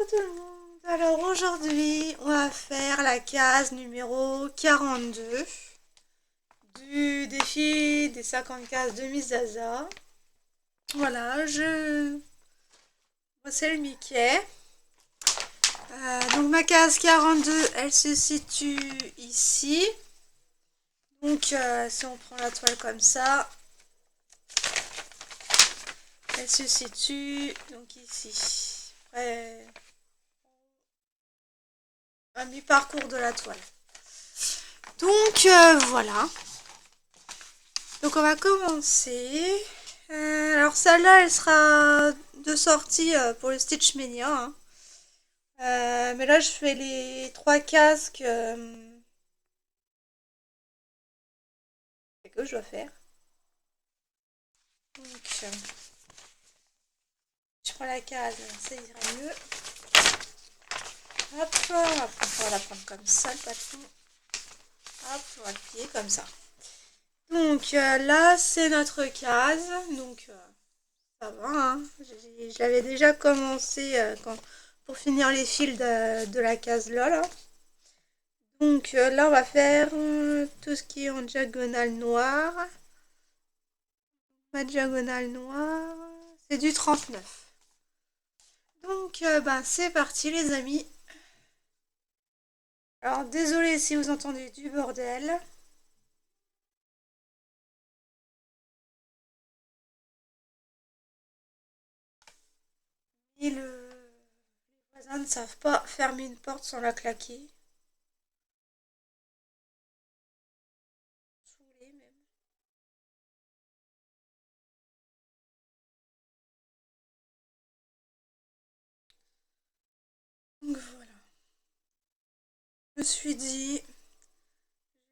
Coucou tout le monde. Alors aujourd'hui, on va faire la case numéro 42 du défi des 50 cases de Miss Zaza. Voilà, moi c'est le Mickey. Donc ma case 42, elle se situe ici. Donc si on prend la toile comme ça, elle se situe donc ici. À mi-parcours de la toile. Donc voilà. Donc on va commencer. Alors celle-là, elle sera de sortie pour le Stitch Mania. Hein. Mais là, je fais les 3 casques que je dois faire. Donc, je prends la case, ça ira mieux. Hop, on va la prendre comme ça, le patron. Hop, on va le plier comme ça. Donc là, c'est notre case. Donc ça va, hein. Je l'avais déjà commencé pour finir les fils de la case là. Donc là, on va faire tout ce qui est en diagonale noire. Ma diagonale noire, c'est du 39. Donc, ben, c'est parti les amis. Alors, désolé si vous entendez du bordel. Et les voisins ne savent pas fermer une porte sans la claquer. Saoulés même. Donc voilà. Je me suis dit,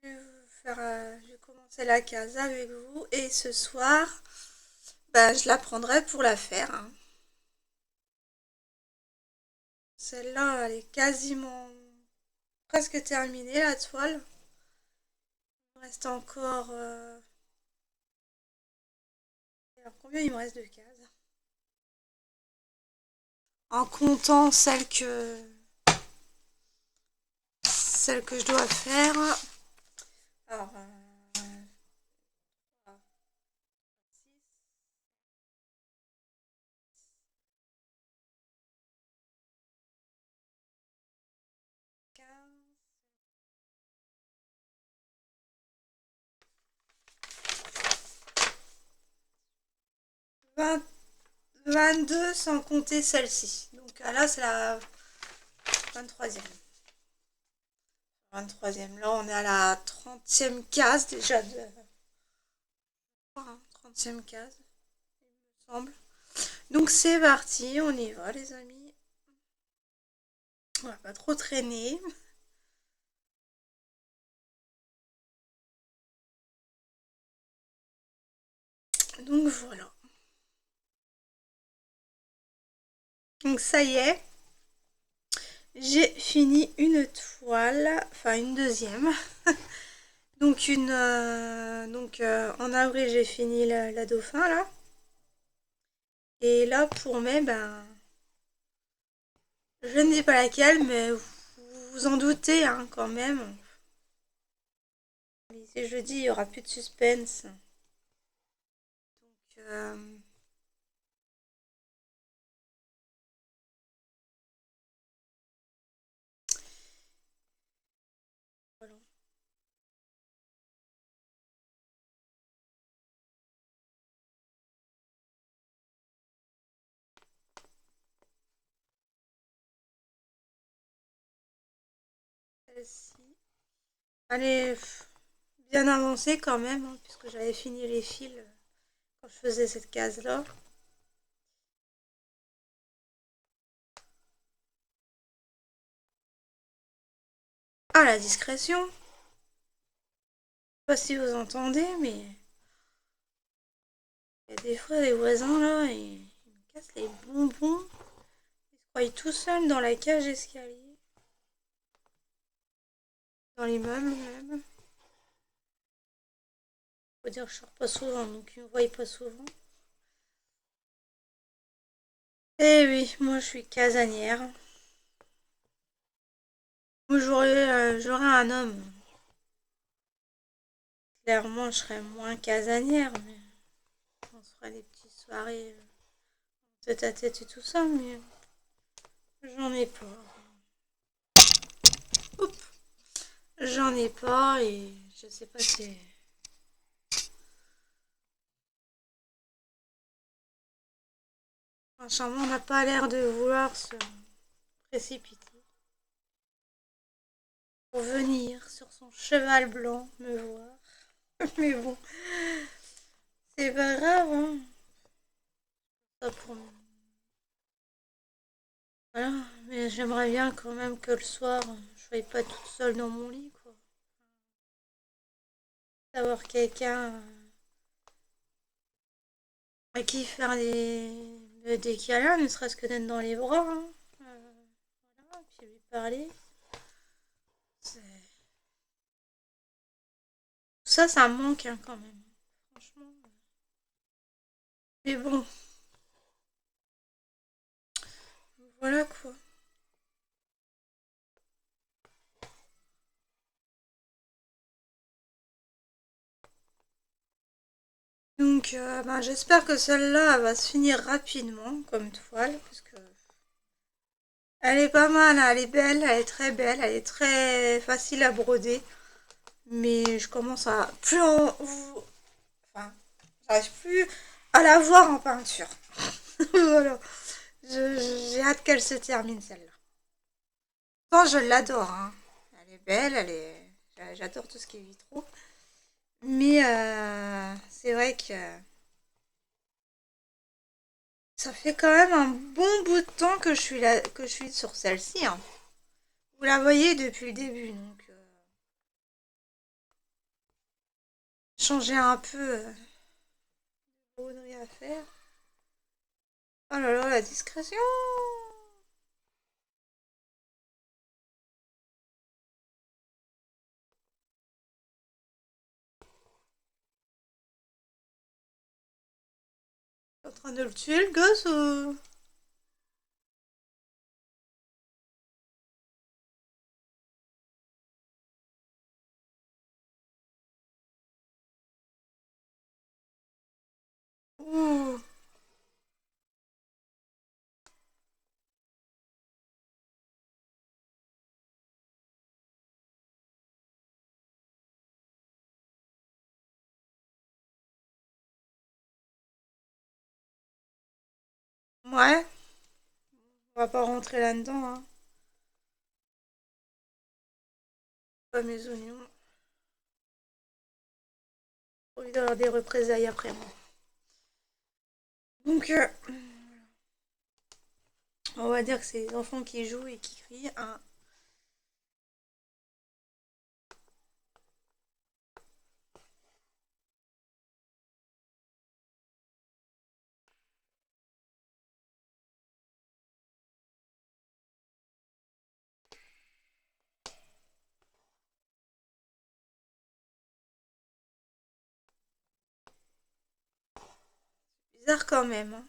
je vais commencer la case avec vous et ce soir, ben, je la prendrai pour la faire. Hein. Celle-là, elle est quasiment presque terminée, la toile. Il me reste encore... Alors, combien il me reste de cases? En comptant celle que je dois faire. Alors, 22 sans compter celle-ci. Donc là, c'est la 23e. 23e. Là, on est à la 30e case déjà. 30e case, il me semble. Donc c'est parti, on y va les amis. On va pas trop traîner. Donc voilà. Donc ça y est. J'ai fini une toile, enfin une deuxième. Donc en avril j'ai fini la dauphin là. Et là pour mai, ben je ne dis pas laquelle, mais vous vous en doutez hein, quand même. C'est jeudi, il n'y aura plus de suspense. Donc voilà. Celle-ci. Elle est bien avancée quand même, hein, puisque j'avais fini les fils quand je faisais cette case là. Ah la discrétion. Je sais pas si vous entendez, mais il y a des fois des voisins là, ils me cassent les bonbons. Ils se croient tout seuls dans la cage d'escalier. Dans l'immeuble même. Faut dire que je sors pas souvent, donc ils me voient pas souvent. Eh oui, moi je suis casanière. Moi, j'aurais un homme. Clairement, je serais moins casanière, mais on se ferait des petites soirées tête à tête et tout ça, mais j'en ai pas. Oups. J'en ai pas et je sais pas si... Franchement, on n'a pas l'air de vouloir se précipiter pour venir sur son cheval blanc me voir. Mais bon, c'est pas grave, hein. Pas pour... Voilà, mais j'aimerais bien quand même que le soir, je sois pas toute seule dans mon lit, quoi. D'avoir quelqu'un à qui faire des câlins, ne serait-ce que d'être dans les bras, hein. Voilà, puis lui parler. Ça me manque hein, quand même. Franchement. Mais bon, voilà quoi. Donc, ben, j'espère que celle-là va se finir rapidement comme toile, parce que elle est pas mal, hein, elle est belle, elle est très belle, elle est très facile à broder. Mais je commence à plus en... Enfin, j'arrive plus à la voir en peinture. Voilà. J'ai hâte qu'elle se termine celle-là. Bon, je l'adore, hein. Elle est belle, elle est... J'adore tout ce qui est vitraux. Mais c'est vrai que ça fait quand même un bon bout de temps que je suis là, que je suis sur celle-ci, hein. Vous la voyez depuis le début, donc changer un peu broderie à faire. Oh là là, la discrétion. T'es en train de le tuer le gosse ou... Ouh. Ouais, on va pas rentrer là-dedans, hein. Pas mes oignons. J'ai envie d'avoir des représailles après moi. Donc, on va dire que c'est les enfants qui jouent et qui crient, hein. Bizarre quand même, hein.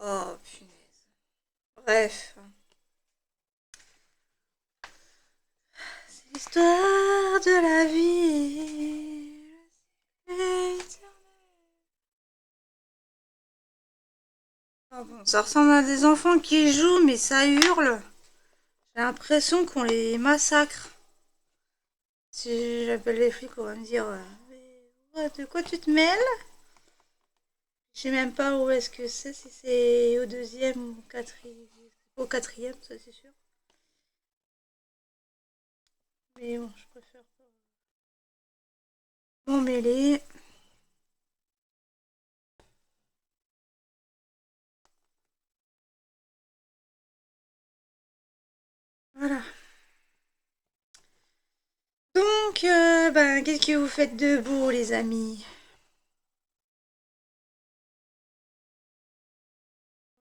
Oh, punaise. Bref. C'est l'histoire de la vie. Ah bon, ça ressemble à des enfants qui jouent, mais ça hurle. J'ai l'impression qu'on les massacre. Si j'appelle les flics, on va me dire mais de quoi tu te mêles? Je sais même pas où est-ce que c'est, si c'est au deuxième ou au quatrième. Au quatrième, ça c'est sûr. Mais bon, je préfère pas m'en mêler. Voilà. Donc, ben, qu'est-ce que vous faites de beau, les amis?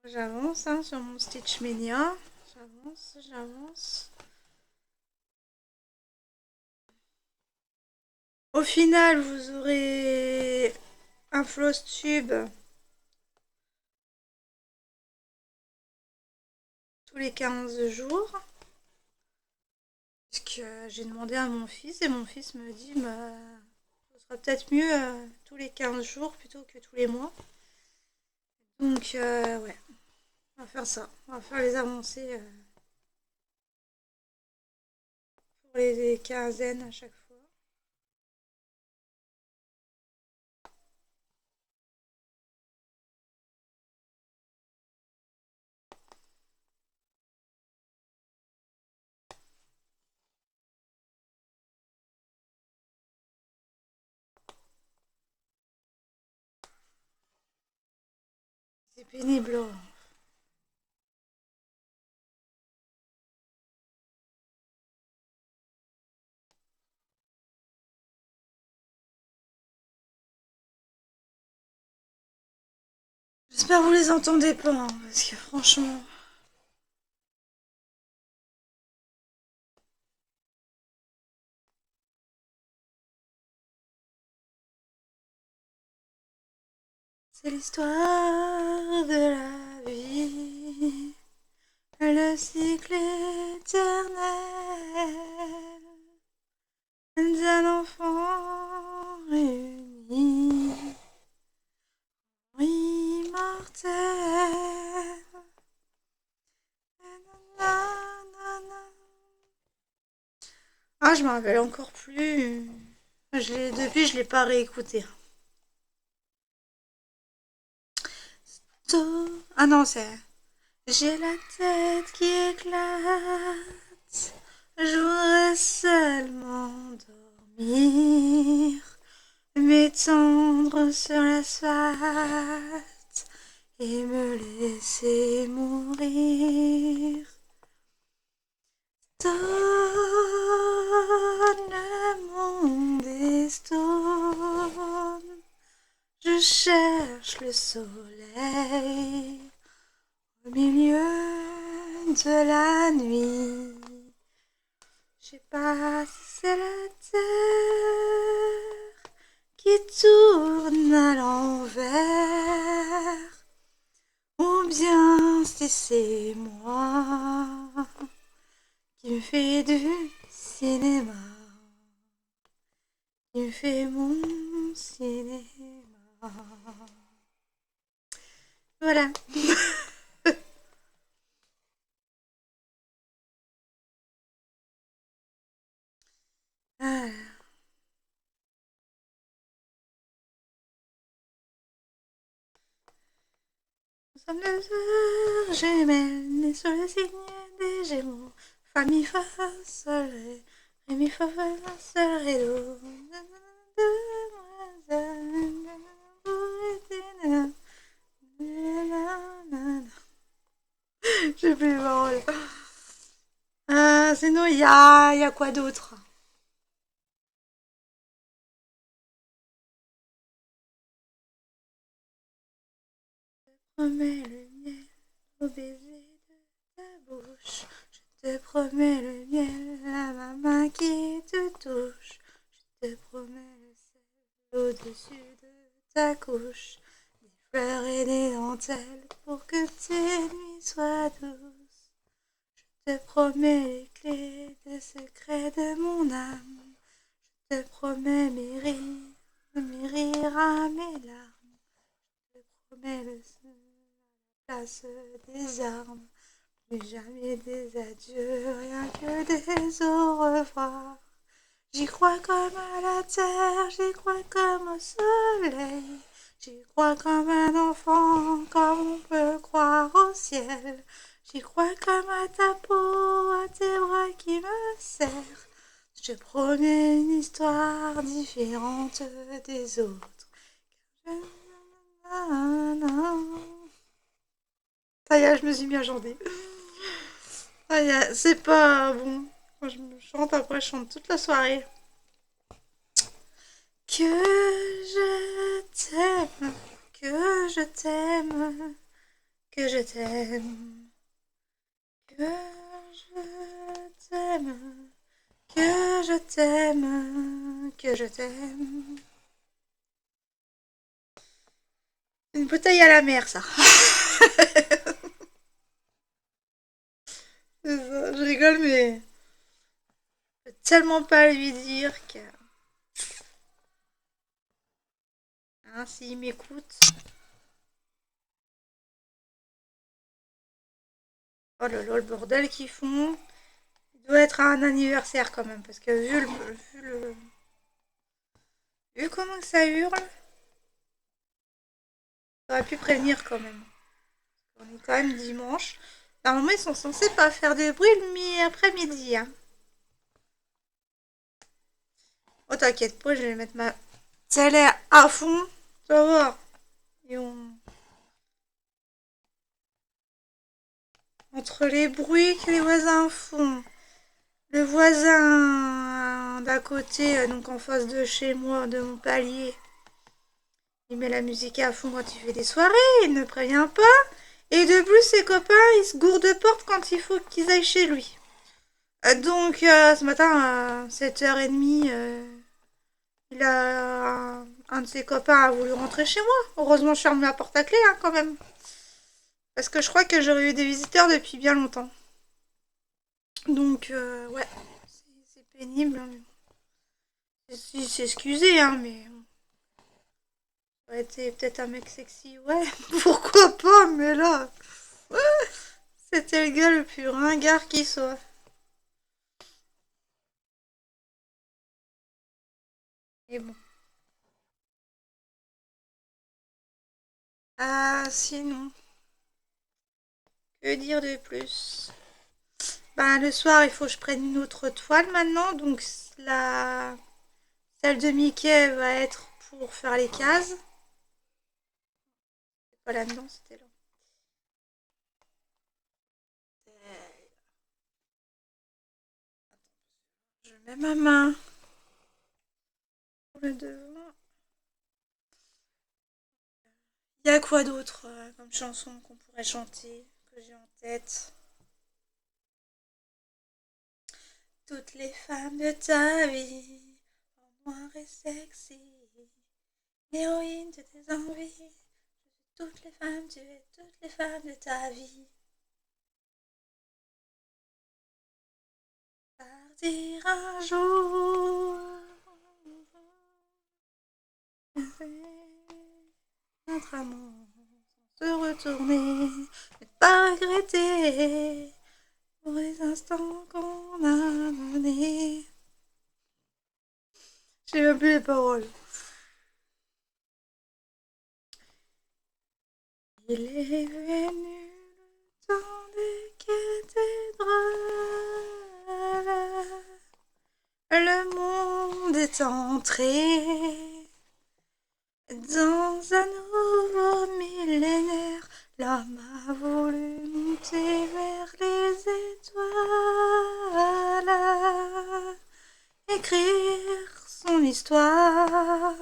J'avance hein, sur mon Stitch Mania. J'avance. Au final, vous aurez un floss tube tous les 15 jours. Parce que j'ai demandé à mon fils et mon fils me dit bah, ce sera peut-être mieux tous les 15 jours plutôt que tous les mois. Donc ouais, on va faire ça. On va faire les avancées pour les quinzaines à chaque fois. C'est pénible. J'espère que vous les entendez pas, hein, parce que franchement... C'est l'histoire de la vie, le cycle éternel d'un enfant réuni, immortel. Ah, je me rappelle encore plus. Depuis, je l'ai pas réécouté. Ah non, c'est... J'ai la tête qui éclate. Je voudrais seulement dormir, m'étendre sur l'asphalte et me laisser mourir. Donne le monde et stone. Je cherche le soleil au milieu de la nuit. Je sais pas si c'est la terre qui tourne à l'envers ou bien si c'est moi qui me fait du cinéma, qui me fait mon cinéma. Voilà. Ah. Nous sommes deux sœurs jumelles, nées sur le signe des Gémeaux. Fa mi fa sol ré mi fa fa sol ré do. J'ai plus les paroles. Sinon, il y a quoi d'autre? Je te promets le miel au baiser de ta bouche. Je te promets le miel à ma main qui te touche. Je te promets le sel au-dessus de ta couche. Des fleurs et des dentelles pour que tes nuits soient douces. Je te promets les clés des secrets de mon âme. Je te promets mes rires à mes larmes. Je te promets le place des armes. Plus jamais des adieux, rien que des au revoir. J'y crois comme à la terre, j'y crois comme au soleil. J'y crois comme un enfant, comme on peut croire au ciel. J'y crois comme à ta peau, à tes bras qui me serrent. Je te promets une histoire différente des autres. Ça y est, je me suis mis à chanter. Ça y est, c'est pas bon. Quand je me chante, après je chante toute la soirée. Que je t'aime, que je t'aime, que je t'aime, que je t'aime, que je t'aime. Une bouteille à la mer, ça. C'est ça, je rigole, mais je peux tellement pas lui dire que. Hein, s'il m'écoute. Oh là là, le bordel qu'ils font. Il doit être à un anniversaire quand même, parce que vu comment ça hurle, j'aurais pu prévenir quand même. On est quand même dimanche. Normalement, ils sont censés pas faire de bruit le mi-après-midi. Hein. Oh, t'inquiète pas, je vais mettre ma télé à fond. Tu vas voir. Et entre les bruits que les voisins font, le voisin d'à côté, donc en face de chez moi, de mon palier, il met la musique à fond quand il fait des soirées, il ne prévient pas. Et de plus, ses copains, ils se gourdent de porte quand il faut qu'ils aillent chez lui. Donc, ce matin, à 7h30, il a un de ses copains a voulu rentrer chez moi. Heureusement, je ferme la porte à clé, hein, quand même. Parce que je crois que j'aurais eu des visiteurs depuis bien longtemps. Donc, ouais, c'est pénible. Hein. Il s'est excusé, hein, mais ça aurait été peut-être un mec sexy, ouais. Pourquoi pas, mais là, c'était le gars le plus ringard qui soit. Et bon. Ah, sinon, que dire de plus? Ben, le soir, il faut que je prenne une autre toile maintenant. Donc, la celle de Mickey va être pour faire les cases. C'est pas là-dedans, c'était là. Je mets ma main pour le devant. Il y a quoi d'autre comme chanson qu'on pourrait chanter, que j'ai en tête? Toutes les femmes de ta vie, en noir et sexy, l'héroïne de tes envies. Toutes les femmes, tu es toutes les femmes de ta vie. Partir un jour, notre amour, sans se retourner, ne pas regretter pour les instants qu'on a donnés. J'ai même plus les paroles. Il est venu le temps des cathédrales. Le monde est entré dans un nouveau millénaire. L'homme a voulu monter vers les étoiles, écrire son histoire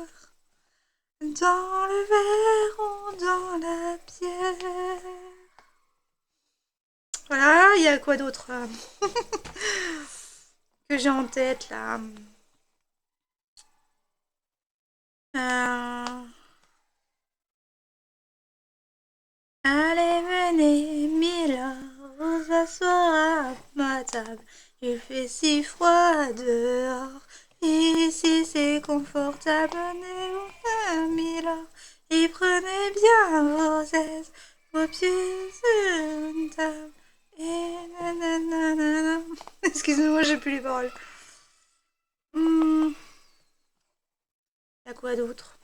dans le verre ou dans la pierre. Voilà, il y a quoi d'autre que j'ai en tête là? Allez, venez, Mila, vous asseoir à ma table. Il fait si froid dehors. Ici c'est confortable, venez, Mila, et prenez bien vos aises, vos pieds sur une table. Et nanana. Excusez-moi, j'ai plus les paroles. Y a quoi d'autre?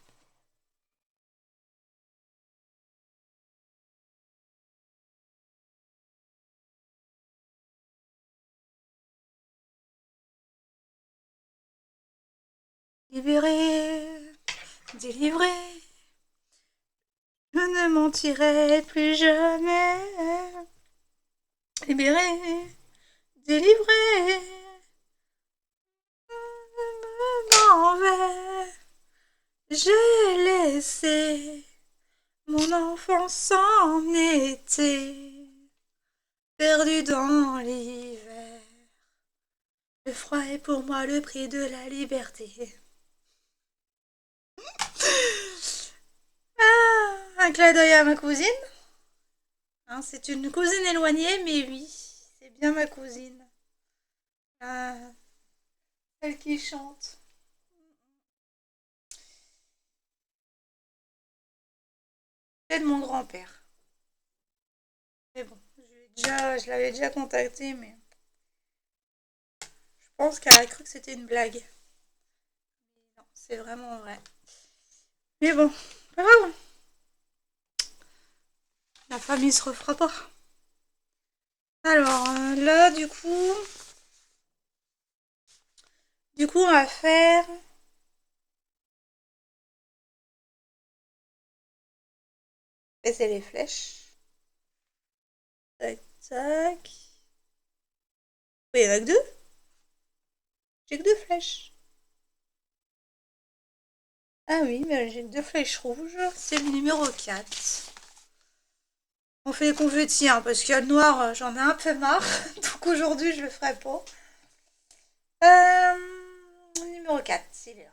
Libéré, délivré, je ne mentirai plus jamais. Libéré, délivré, je m'en vais. J'ai laissé Mon enfance en été, perdu dans l'hiver. Le froid est pour moi le prix de la liberté. Un clin d'œil à ma cousine. Hein, c'est une cousine éloignée, mais oui, c'est bien ma cousine. Ah, celle qui chante. C'est de mon grand-père. Mais bon, je l'avais déjà contacté, mais je pense qu'elle a cru que c'était une blague. Non, c'est vraiment vrai. Mais bon, pas grave. La famille se refera pas. Alors là, du coup, on va faire baisser les flèches. Tac, tac. Oui, il y en a que deux. J'ai que deux flèches. Ah oui, mais j'ai que deux flèches rouges. C'est le numéro 4. On fait les confettis, hein, parce que le noir, j'en ai un peu marre. Donc aujourd'hui, je le ferai pas. Numéro 4, c'est là.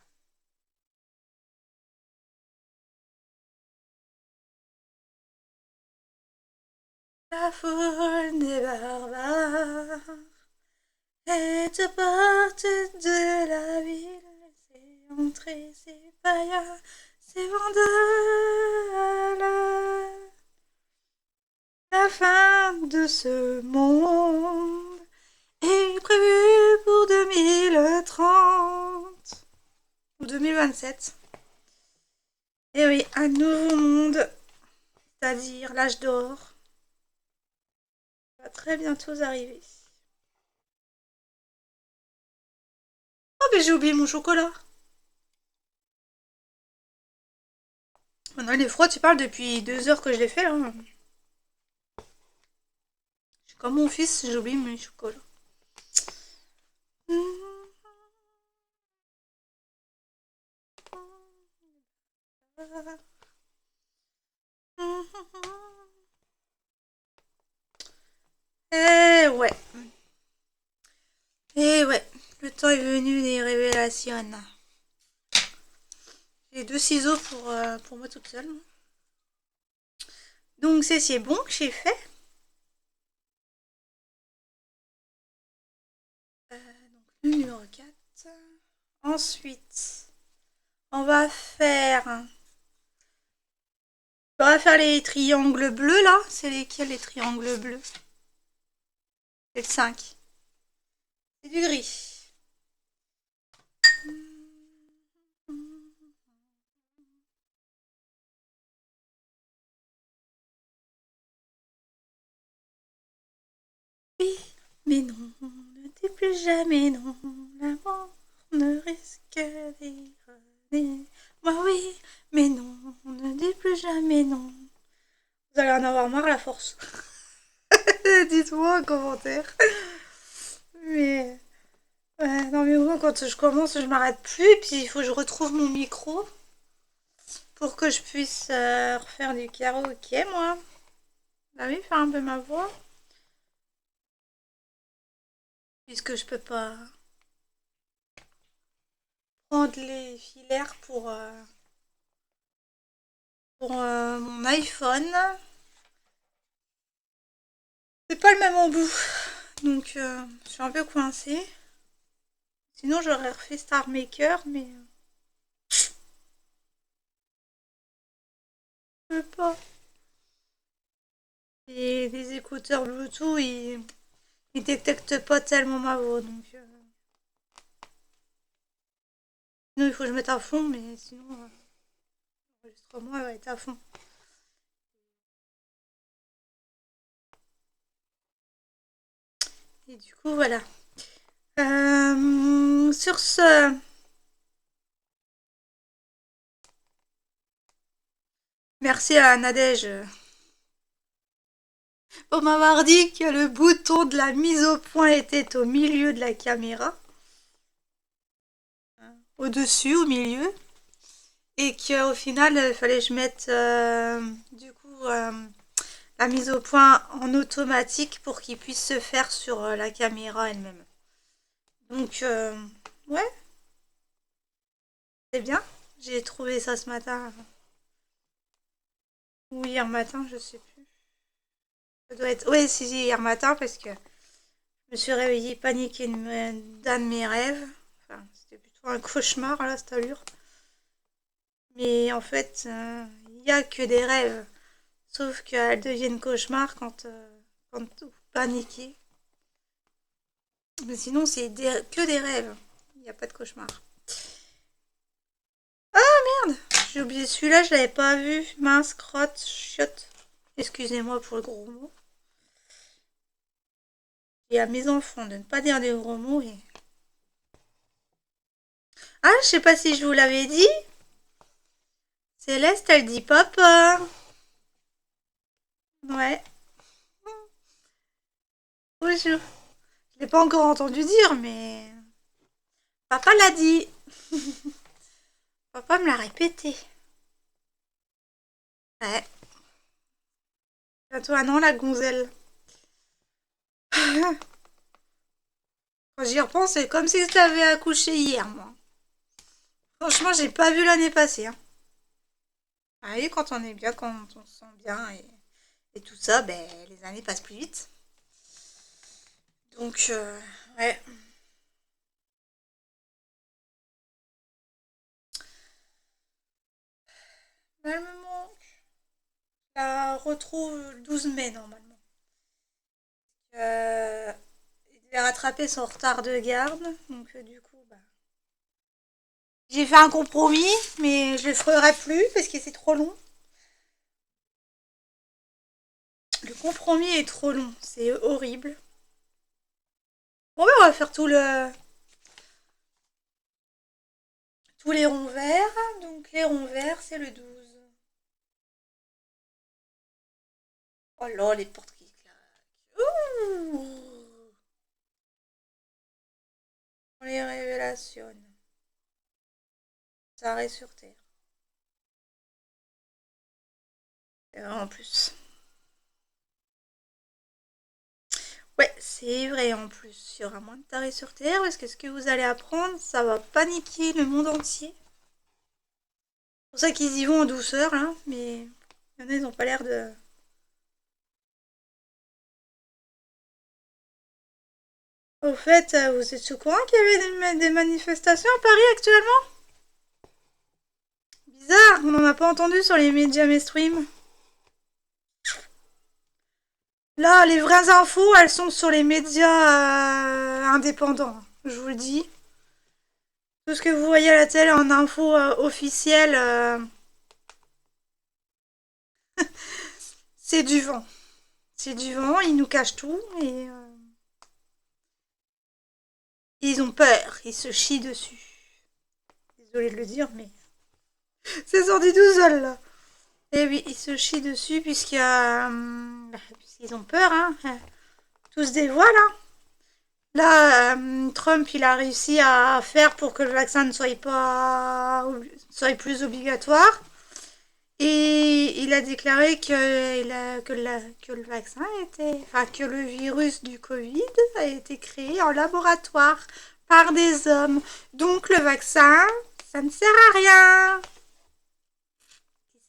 La foule des barbares est aux portes de la ville. C'est entrer ces païens, ces vandales. La fin de ce monde est prévue pour 2030 ou 2027. Et oui, un nouveau monde, c'est-à-dire l'âge d'or, va très bientôt arriver. Oh, mais j'ai oublié mon chocolat. Maintenant, il est froid, tu parles depuis 2 heures que je l'ai fait, là. Je suis comme mon fils, j'ai oublié mes chocolats. Eh ouais. Eh ouais. Le temps est venu des révélations. J'ai deux ciseaux pour moi toute seule. Donc c'est bon que j'ai fait. Donc le numéro 4. Ensuite, on va faire... On va faire les triangles bleus là. C'est lesquels les triangles bleus? C'est le 5. C'est du gris. Oui, mais non, ne dis plus jamais non. L'amour ne risque d'y revenir. Moi oui, mais non, ne dis plus jamais non. Vous allez en avoir marre la force. Dites-moi en commentaire. Mais ouais, non mais bon, quand je commence, je m'arrête plus. Et puis il faut que je retrouve mon micro pour que je puisse refaire du karaoké, moi. Bah oui, faire un peu ma voix. Puisque je peux pas prendre les filaires pour mon iPhone. C'est pas le même embout. Donc je suis un peu coincée. Sinon j'aurais refait Star Maker, mais je peux pas. Et les écouteurs Bluetooth, ils détectent pas tellement ma voix. Donc sinon il faut que je mette à fond, mais sinon l'enregistrement va être à fond. Et du coup voilà. Sur ce, merci à Nadège pour m'avoir dit que le bouton de la mise au point était au milieu de la caméra. Au-dessus, au milieu. et qu'au final, il fallait que je mette du coup la mise au point en automatique pour qu'il puisse se faire sur la caméra elle-même. Donc, ouais, c'est bien. J'ai trouvé ça ce matin. Ou hier matin, je sais plus. Ça doit être. Oui, si, hier matin, parce que je me suis réveillée paniquée d'un de mes rêves. Enfin, c'était plutôt un cauchemar, là, cette allure. Mais en fait, il n'y a que des rêves. Sauf qu'elles deviennent cauchemars quand vous paniquez. Mais sinon, c'est que des rêves. Il n'y a pas de cauchemar. Merde, j'ai oublié celui-là, je l'avais pas vu. Mince, crotte, chiotte. Excusez-moi pour le gros mot. Et à mes enfants de ne pas dire des gros mots. Ah, je sais pas si je vous l'avais dit. Céleste, elle dit papa. Ouais. Bonjour. Je l'ai pas encore entendu dire, mais papa l'a dit. Papa me l'a répété. Ouais. Bientôt un an, la gonzelle. Quand j'y repense, c'est comme si je t'avais accouché hier, moi. Franchement, j'ai pas vu l'année passée. Hein. Ah oui, quand on est bien, quand on se sent bien et tout ça, ben, les années passent plus vite. Donc, ouais. Elle me manque. Je la retrouve le 12 mai, normalement. Il devait rattraper son retard de garde. Donc, du coup, bah, j'ai fait un compromis, mais je le ferai plus parce que c'est trop long. Le compromis est trop long, c'est horrible. Bon, ben, on va faire tous les ronds verts. Donc, les ronds verts, c'est le 12. Oh là, les portes qui claquent. Ouh, les révélations. Ça arrête sur Terre. En plus. Ouais, c'est vrai en plus. Il y aura moins de tarés sur Terre parce que ce que vous allez apprendre, ça va paniquer le monde entier. C'est pour ça qu'ils y vont en douceur, là. Mais il y en a, ils n'ont pas l'air de. Au fait, vous êtes au courant qu'il y avait des manifestations à Paris actuellement? Bizarre, on n'en a pas entendu sur les médias mainstream. Là, les vraies infos, elles sont sur les médias indépendants, je vous le dis. Tout ce que vous voyez à la télé en info officielle, c'est du vent. C'est du vent, ils nous cachent tout et ils ont peur, ils se chient dessus. Désolée de le dire, mais c'est sorti tout seul là. Et oui, ils se chient dessus puisqu'ils ont peur, hein. Tout se dévoile, hein. Là, Trump, il a réussi à faire pour que le vaccin ne soit plus obligatoire. Et il a déclaré que le vaccin était, enfin, que le virus du Covid a été créé en laboratoire par des hommes. Donc le vaccin, ça ne sert à rien.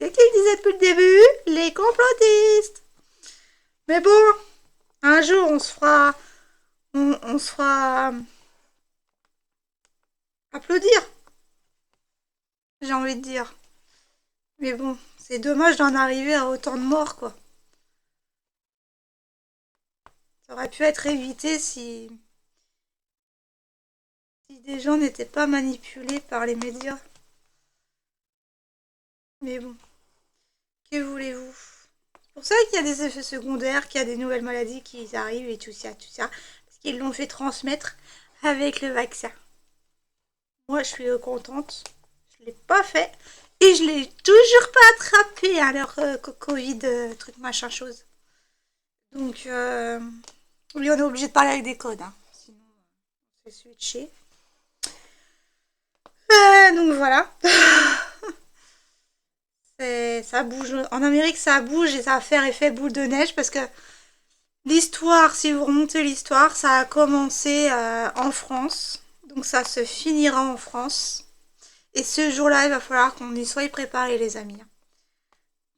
C'est qui le disait depuis le début? Les complotistes. Mais bon, un jour on se fera applaudir, j'ai envie de dire. Mais bon, c'est dommage d'en arriver à autant de morts, quoi. Ça aurait pu être évité si des gens n'étaient pas manipulés par les médias. Mais bon, que voulez-vous? C'est pour ça qu'il y a des effets secondaires, qu'il y a des nouvelles maladies qui arrivent et tout ça, tout ça. Parce qu'ils l'ont fait transmettre avec le vaccin. Moi, je suis contente. Je ne l'ai pas fait. Et je l'ai toujours pas attrapé, hein, leur Covid, truc machin chose. Donc, oui, on est obligé de parler avec des codes. Hein. Sinon, on se fait switcher. Donc voilà. Ça bouge. En Amérique, ça bouge et ça va faire effet boule de neige parce que l'histoire, si vous remontez l'histoire, ça a commencé en France. Donc ça se finira en France. Et ce jour-là, il va falloir qu'on y soit préparés, les amis.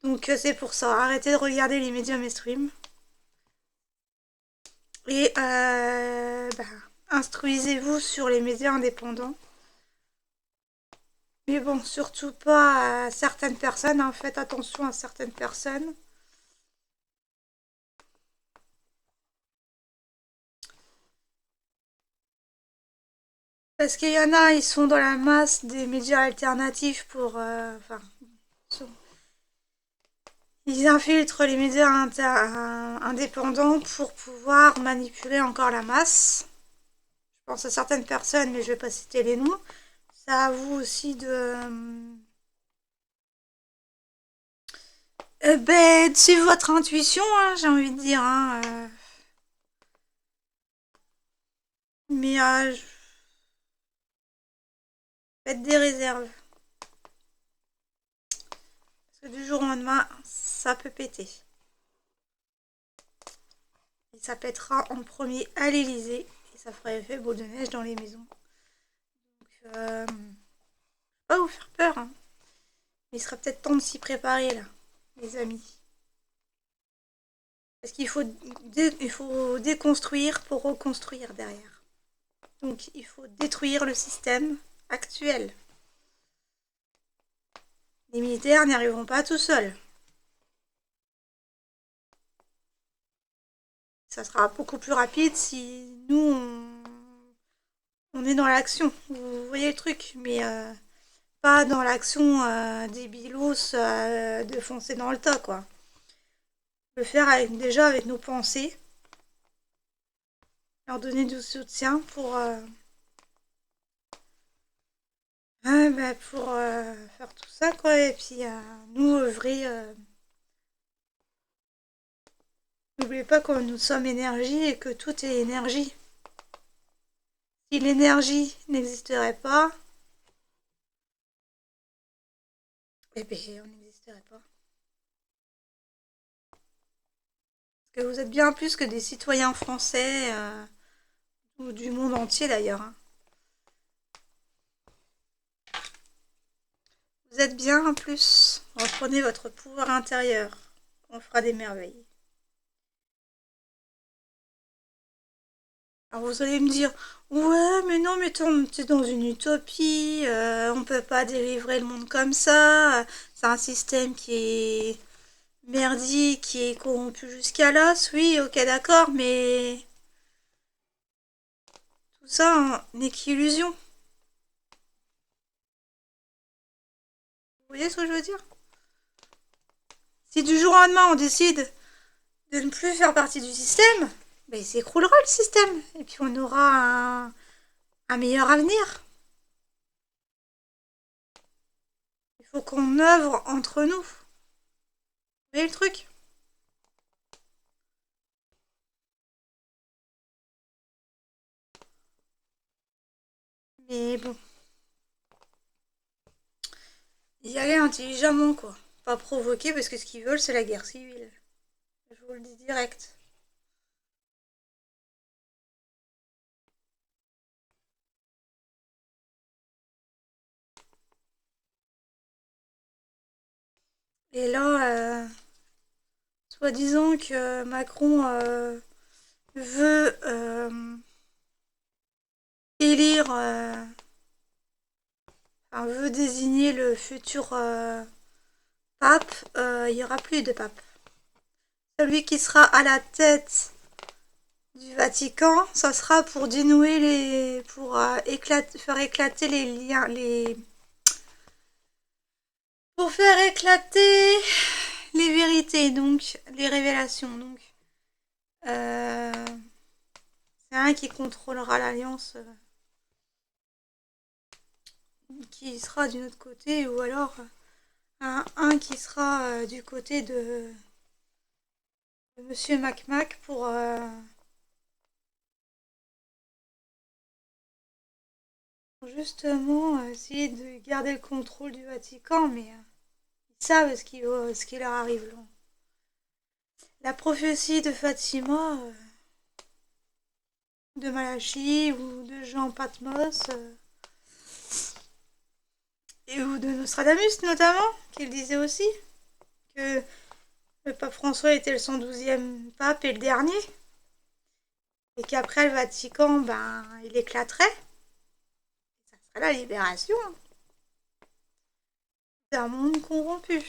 Donc c'est pour ça. Arrêtez de regarder les médias mainstream. Et instruisez-vous sur les médias indépendants. Mais bon, surtout pas à certaines personnes. Hein. Faites attention à certaines personnes. Parce qu'il y en a, ils sont dans la masse des médias alternatifs pour... ils infiltrent les médias indépendants pour pouvoir manipuler encore la masse. Je pense à certaines personnes, mais je vais pas citer les noms. Ça à vous aussi de suivre votre intuition, hein, j'ai envie de dire. Hein, mais faites des réserves. Parce que du jour au lendemain, ça peut péter. Et ça pètera en premier à l'Elysée. Et ça fera effet boule de neige dans les maisons. Donc, pas vous faire peur. Hein. Mais il sera peut-être temps de s'y préparer, là, les amis. Parce qu'il faut, il faut déconstruire pour reconstruire derrière. Donc, il faut détruire le système actuel. Les militaires n'y arriveront pas tout seuls. Ça sera beaucoup plus rapide si nous, on est dans l'action. Vous voyez le truc, mais pas dans l'action des bilos de foncer dans le tas, quoi. Le faire déjà avec nos pensées. Leur donner du soutien pour faire tout ça, quoi. Et puis, nous, œuvrer. N'oubliez pas que nous sommes énergie et que tout est énergie. Si l'énergie n'existerait pas, eh bien, on n'existerait pas. Parce que vous êtes bien plus que des citoyens français, ou du monde entier d'ailleurs. Hein. Vous êtes bien plus. Reprenez votre pouvoir intérieur. On fera des merveilles. Alors vous allez me dire, ouais, mais non, mais t'es dans une utopie, on peut pas délivrer le monde comme ça, c'est un système qui est merdique, qui est corrompu jusqu'à l'os, oui, ok, d'accord, mais tout ça n'est qu'illusion. Vous voyez ce que je veux dire? Si du jour au lendemain on décide de ne plus faire partie du système, ben, il s'écroulera le système, et puis on aura un meilleur avenir. Il faut qu'on œuvre entre nous. Vous voyez le truc? Mais bon, y aller intelligemment, quoi. Pas provoquer, parce que ce qu'ils veulent, c'est la guerre civile. Je vous le dis direct. Et là, soi-disant que Macron veut élire, veut désigner le futur pape, il n'y aura plus de pape. Celui qui sera à la tête du Vatican, ça sera pour dénouer pour faire éclater les liens, pour faire éclater les vérités, donc les révélations. Donc, c'est un qui contrôlera l'alliance, qui sera d'un autre côté, ou alors un qui sera du côté de Monsieur Mac pour justement essayer de garder le contrôle du Vatican, mais Ils savent ce qui leur arrive là. La prophétie de Fatima, de Malachi ou de Jean Patmos, et ou de Nostradamus notamment, qu'il disait aussi que le pape François était le 112e pape et le dernier, et qu'après le Vatican, ben, il éclaterait. Ça serait la libération d'un monde corrompu.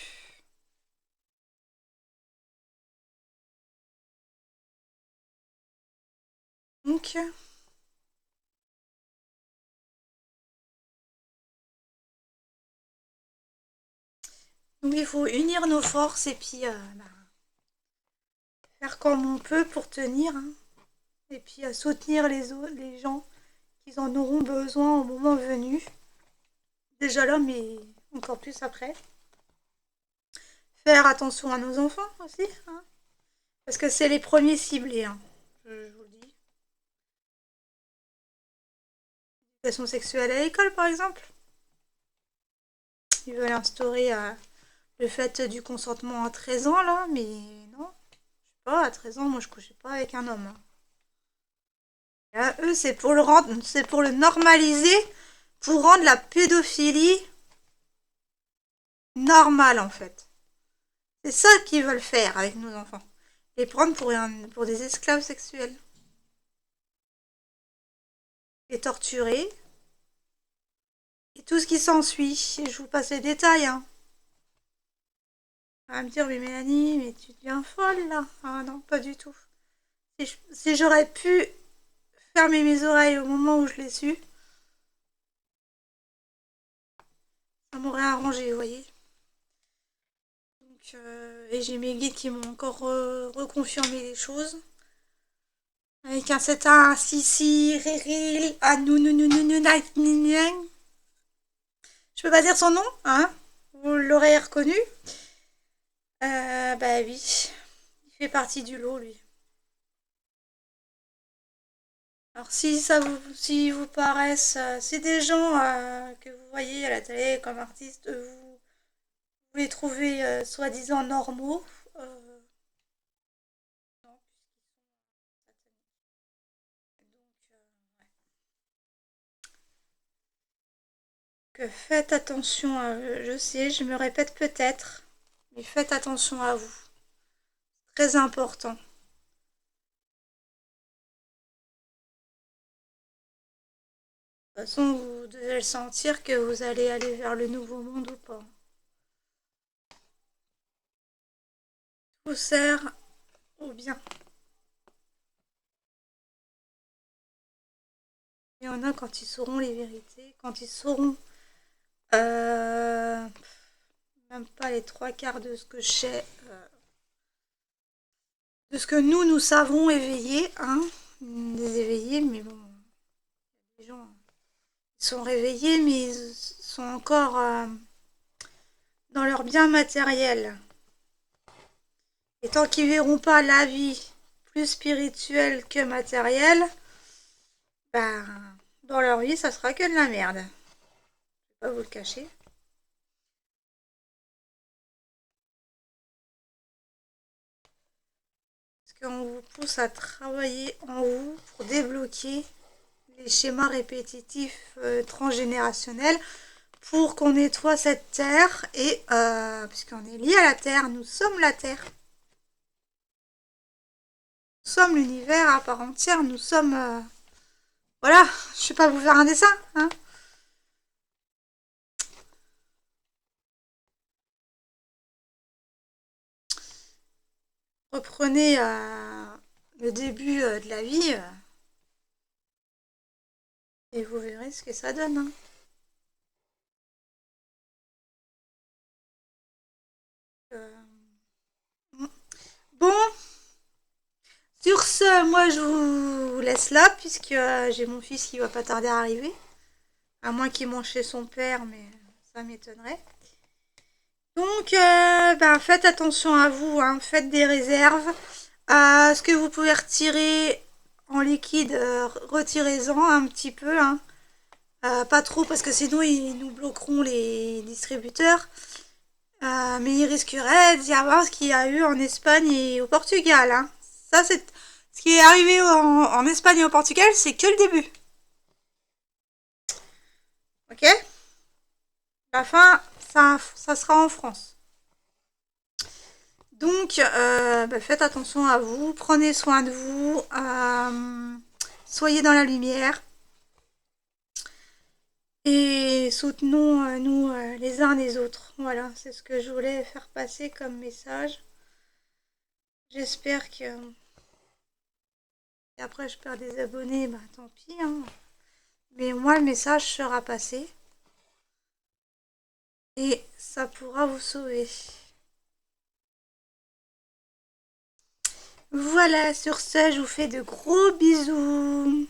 Donc, il faut unir nos forces et puis ben, faire comme on peut pour tenir, hein. Et puis soutenir les gens qui en auront besoin au moment venu. Déjà là, mais encore plus après. Faire attention à nos enfants aussi, hein, parce que c'est les premiers ciblés, hein, je vous le dis. L'éducation sexuelle à l'école, par exemple. Ils veulent instaurer le fait du consentement à 13 ans, là, mais non. Je sais pas, à 13 ans, moi je couchais pas avec un homme, hein. Là, eux, c'est pour le normaliser, pour rendre la pédophilie normale, en fait. C'est ça qu'ils veulent faire avec nos enfants. Les prendre pour des esclaves sexuels. Les torturer. Et tout ce qui s'ensuit. Et je vous passe les détails, hein. On va me dire, oui Mélanie, mais tu deviens folle, là. Ah non, pas du tout. Si j'aurais pu fermer mes oreilles au moment où je l'ai su, ça m'aurait arrangé, vous voyez. Donc, et j'ai mes guides qui m'ont encore reconfirmé les choses. Avec un certain Sissi, Réril, je peux pas dire son nom, hein. Vous l'aurez reconnu. Bah oui. Il fait partie du lot, lui. Alors si vous paraissent, si des gens que vous voyez à la télé comme artistes, vous les trouvez soi-disant normaux, non, donc, que faites attention à eux. Je sais, je me répète peut-être, mais faites attention à vous. Très important. De toute façon, vous devez le sentir que vous allez aller vers le nouveau monde ou pas. Tout sert au bien. Il y en a quand ils sauront les vérités, quand ils sauront euh, même pas les trois quarts de ce que je sais, de ce que nous savons éveillés, hein, des éveillés, mais bon, les gens ils sont réveillés, mais ils sont encore dans leur bien matériel. Et tant qu'ils verront pas la vie plus spirituelle que matérielle, ben, dans leur vie, ça sera que de la merde. Je vais pas vous le cacher. Parce qu'on vous pousse à travailler en vous pour débloquer les schémas répétitifs transgénérationnels pour qu'on nettoie cette terre et puisqu'on est lié à la terre, nous sommes la terre. Nous sommes l'univers à part entière, nous sommes... voilà, je sais pas vous faire un dessin, hein. Reprenez le début de la vie et vous verrez ce que ça donne, hein. Bon, sur ce, moi je vous laisse là puisque j'ai mon fils qui va pas tarder à arriver. À moins qu'il mange chez son père, mais ça m'étonnerait. Donc, ben, faites attention à vous, hein, faites des réserves. Ce que vous pouvez retirer en liquide, retirez-en un petit peu, hein. Pas trop parce que sinon ils nous bloqueront les distributeurs. Mais il risquerait d'y avoir ce qu'il y a eu en Espagne et au Portugal, hein. Ça, c'est ce qui est arrivé en Espagne et au Portugal, c'est que le début. Ok? La fin, ça sera en France. Donc, faites attention à vous, prenez soin de vous, soyez dans la lumière et soutenons-nous les uns les autres. Voilà, c'est ce que je voulais faire passer comme message. J'espère que... Et après, je perds des abonnés, bah tant pis, hein. Mais au moins, le message sera passé. Et ça pourra vous sauver. Voilà, sur ce, je vous fais de gros bisous.